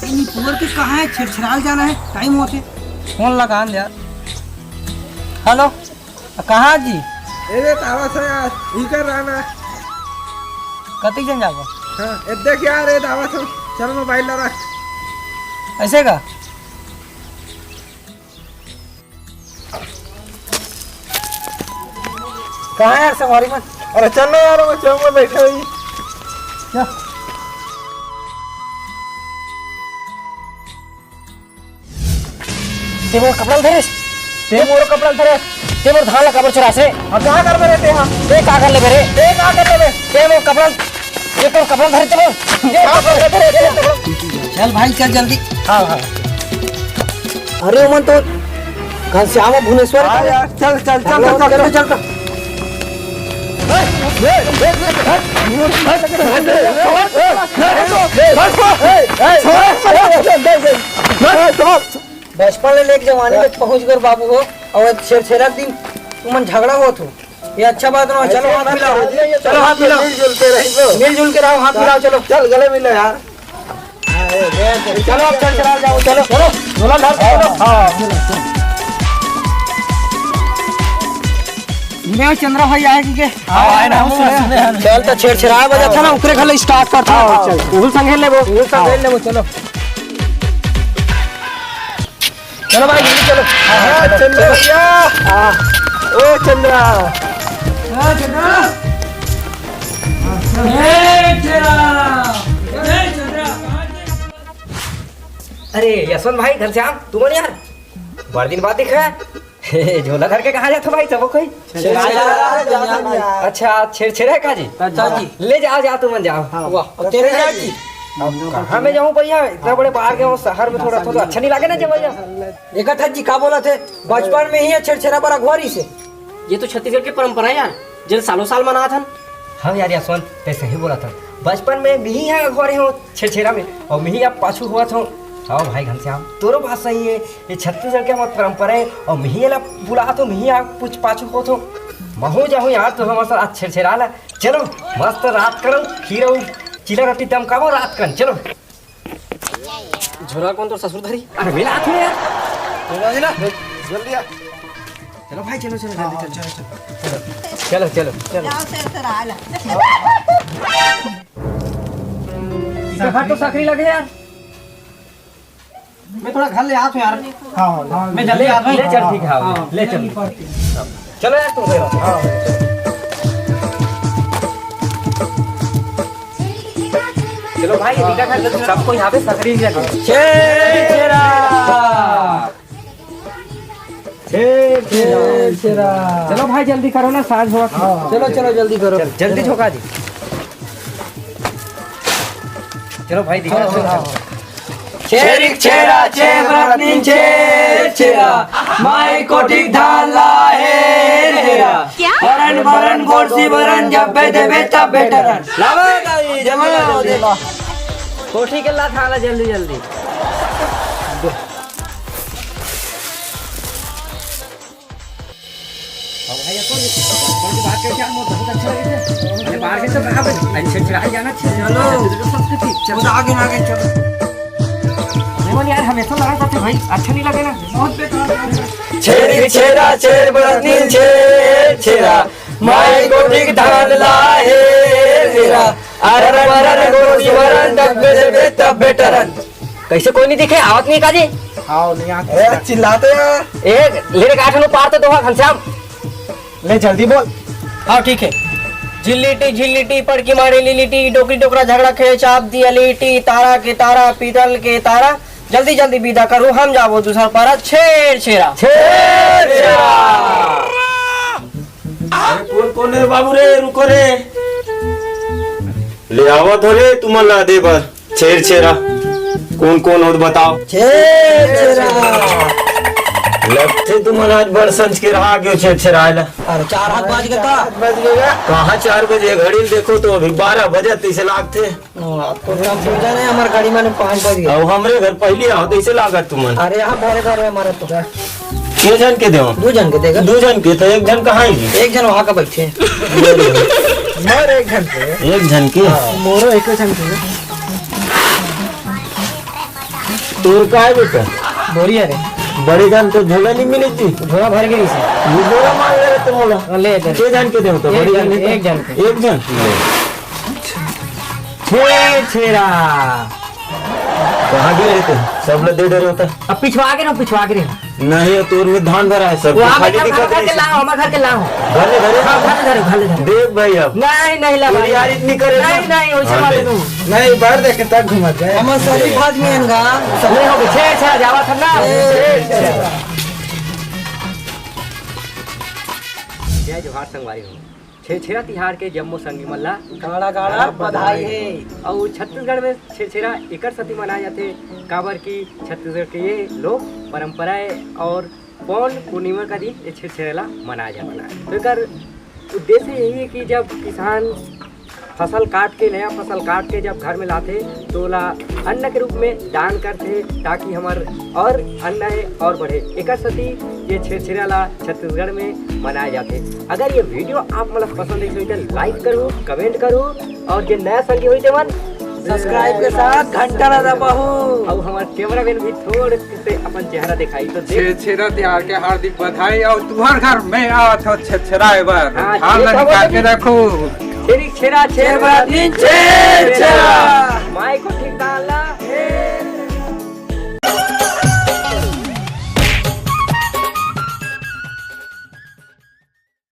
Poor के कहाँ है? छिड़छिड़ाल जाना है, टाइम हो से। फोन लगा यार। हेलो, कहाँ जी? अरे तावा से यार ही कर रहा ना। कति जन जाबो? हाँ देख यार ये तावा से चल मोबाइल ला रख। ऐसे का? कहाँ है यार सवारी में? अरे चल ना यार, मैं चौक में बैठे हुई। क्या? ते मोर कपड़ा धरे, ते मोर कपड़ा धरे, ते मोर धान ला कबर चुरा से। अब कहाँ कर रहे थे? हाँ ते का कर ले बेरे? ते कहाँ कर रहे? ते मोर कपड़ा, ये तो कपड़ा धरे चलो। ये कपड़ा धरे चल भाई चल जल्दी। हाँ हाँ। अरे उमन तो घनश्याम भुवनेश्वर हाँ यार चल चल चल चल चल चल चल। बचपन ले लेके जवानी में पहुंच कर बाबू हो और छेड़छेड़ा दिन तुमन झगड़ा हो तो ये अच्छा बात ना। चलो हाथ मिलाओ, चलो हाथ मिलाओ, मिलजुल के रहो, हाथ मिलाओ, चलो चल गले मिलो यार। चलो अब चल चला जाओ, चलो चलो झोला धर चलो। मैं चंद्रा भाई आए कि के चल तो छेड़छेड़ा बजा था ना, उकरे खले स्टार्ट करता है। उहुल संग खेल लेबो, उहुल संग खेल लेबो। चलो चलो भाई जल्दी चलो। चंद्रा भैया, ओ चंद्रा, अरे यशवंत भाई घनश्याम तुम यार बड़े दिन बाद दिख रहा है। झोला धर के कहाँ जाते भाई सब कोई? अच्छा छेड़छेड़ा का जी? अच्छा जी ले जाओ जाओ तुम जाओ। वाह तेरे जा जी। कहाँ में जाऊँ भैया, इतना बड़े बाहर गए शहर में, थोड़ा थोड़ा अच्छा नहीं लगे ना जब भैया। देखा था जी, क्या बोला थे बचपन में ही छेड़छेड़ा पर अखबारी से। ये तो छत्तीसगढ़ की परंपरा है यार, जिन सालों साल मना था। हाँ यार यशवंत तैसे ही बोला था, बचपन में भी है अखबारी हो छेड़छेड़ा में और मैं ही अब पाछू हुआ था। हाँ भाई घनश्याम तोरो बात सही है, ये छत्तीसगढ़ के हमारे परंपरा है और मैं बुला तो मैं आप कुछ पाछू हो तो महू जाऊँ यार तो हमारे साथ छेड़छेड़ा ला। चलो मस्त रात करो, खीरो चिला रोटी दम खाओ रात कर। चलो झोला कौन तो ससुर धरी? अरे मेरा हाथ में यार, जल्दी आ। चलो भाई चलो चलो जल्दी चलो चलो चलो चलो। तो सकरी लगे यार, मैं थोड़ा घर ले आता हूँ यार। हाँ मैं जल्दी आता हूँ। ले चल ठीक है, ले चल चलो यार तुम चलो भाई निकाल कर सबको यहाँ पे सकरी लगे। छेड़ा चलो भाई जल्दी करो ना, साँझ हुआ। चलो चलो जल्दी करो, जल्दी झोंका जी। चलो भाई दिखा। छेरिक छेड़ा छेबरतनी छेड़ा माई कोटिक धाला है तेरा बरन बरन गोरसी बरन जब पे देवे तब बेटरन लावा गाई जमा दे कोठी के ला थाला जल्दी जल्दी। बाहर के तो कहाँ पे छेड़छेड़ा जाना। चलो चलो आगे आगे चलो। यार हमेशा लगा करते भाई, अच्छा नहीं लगे ना, बहुत बेकार। छेरिक छेड़ा छेबरतनी छेड़ा माई कोटिक धाला है तेरा अरन बरन गोरसी बरन जब पे देवे तब बेटरन। कैसे कोई नहीं दिखे? आवत नहीं काजी? आओ नहीं आते चिल्लाते यार। एक लेरे का आठनों पार तो दोहा घनश्याम। ले जल्दी बोल। हाँ ठीक है। झिल्लीटी झिल्लीटी पड़की मारी लीलीटी डोकरी डोकरा झगड़ा खेल चाप दिया लीटी तारा के तारा पीतल के तारा जल्दी जल्दी विदा करो हम जाबो दूसरा पारा छेड़छेड़ा। कौन रे बाबू रे, रुको रे, ले आवा थोड़े तुम्हारा दे बर छेड़छेड़ा। कौन हो बताओ? लगते तुम्हारा आज बड़ संज के रहा क्यों छेड़छेड़ाएला? अरे 4 हाथ बाज गया था। बज गया। कहाँ 4 बजे? घड़ी देखो तो अभी 12 बजे तैसे लागते। आपको काम समझा नहीं, हमारे गाड़ी में 5 बज गया। अब हमरे घर पहले आओ तैसे लागत तुमन। अरे यहाँ बड़े घर है हमारा तो। के जन के दो? 2 जन के देगा। 2 जन के तो 1 जन कहाँ है? 1 जन वहाँ का बैठे हैं। मोर 1 घंटे 1 जन के मोरो 1 घंटे। तोर का है बेटा बोरिया रे बड़े जान तो झोला नहीं मिली थी घोड़ा भर गई से ये झोला मांग रहे थे मोला ले इधर। के जान के दे तो एक बड़ी जन जान के, एक जन के। एक जन छेर छेरा कहाँ गए थे सब लोग दे होता अब पिछवा के रहो नहीं तोर में धान भरा है सब वो खाली घर दिक्कत के नहीं लाओ हमारे घर के लाओ घरे घरे घर धरो देख भाई अब नहीं ला तेरी यार इतनी करे ना। नहीं वैसे हाँ, वाले ले। तुम नहीं बाहर देखे तक घुमा जाए हम सारी खाद में इनका नहीं हो गए छेर छेरा जावा था ना जय जोहार संगवारी हो छेरछेरा तिहार के जम्मू संगी मल्ला गाड़ा गाड़ा बधाई है। और छत्तीसगढ़ में छेरछेरा एकर सती मनाए जाते काबर की छत्तीसगढ़ के ये लोक परंपराएं और पौन पूर्णिमा का दिन ये छेरछेरा मनाया जाता है। तो एकर उद्देश्य यही है कि जब किसान फसल काट के नया फसल काट के जब घर में लाते तो ला अन्न के रूप में दान करते ताकि हमार और अन्न है और बढ़े। एक सती ये छेरछेरा ला छत्तीसगढ़ में मनाए जाते। अगर ये वीडियो आप मतलब पसंद है तो लाइक करो कमेंट करो और जो नया संगी हुई थे मन सब्सक्राइब के साथ घंटा ना दबाओ। और हमारे कैमरा मैन भी थोड़े से अपन चेहरा दिखाई तो देख छेरा त्योहार के हार्दिक बधाई और तुम्हार घर में आओ तो छेरा बार हाँ, हाल ये तो निकाल के बोलो। रखो छेरा छेर बराती छेर छेरा।